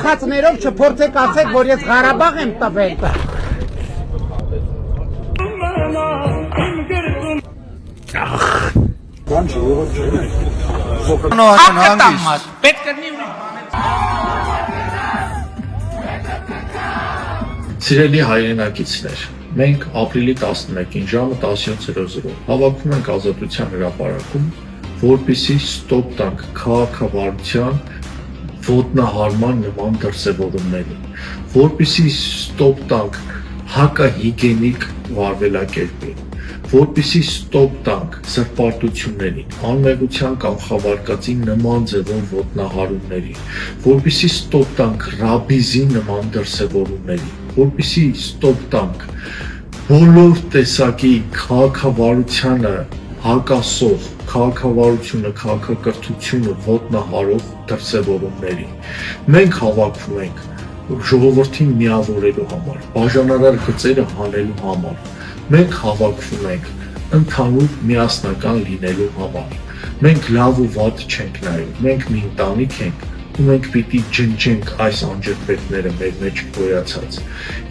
աղախացներով չփորձեք ասեք, որ ես Ղարաբաղ եմ տվել։ Սիրելի հայրենակիցներ, մենք ապրիլի 11-ին ժամը 17:00 հավաքվում ենք Ազատության հրապարակում, որպեսզի ստոպ տանք քաղաքավարության ոտնահարման նման դրսևորումներին, որպեսզի ստոպ տանք հակահիգենիկ վարվելակերպին, որպեսզի ստոպ տանք սրբարտություններին, անմեղության կամ խավարկածի նման ձևով ոտնահարումներին, որպեսզի ստոպ տանք ռաբիզի նման դրսևորումներին, որպեսզի ստոպ տանք բոլոր տեսակի քաղաքավարությանը հակասող, քաղաքավարությունը, քաղաքակրթությունը ոտնահարող դրսևորումների։ Մենք հավաքվում ենք ժողովրդին միավորելու համար, բաժանարար գծերը հանելու համար։ Մենք հավաքվում ենք ընդհանուր միասնական լինելու համար։ Մենք լավ ու վատ չենք նայում, մենք մի ընտանիք ենք ու մենք պիտի ջնջենք այս անջրպետները մեր մեջ գոյացած։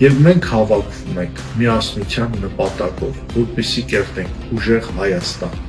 Եվ մենք հավաքվում ենք միասնության նպատակով, որպեսզի կերտենք ուժեղ Հայաստան։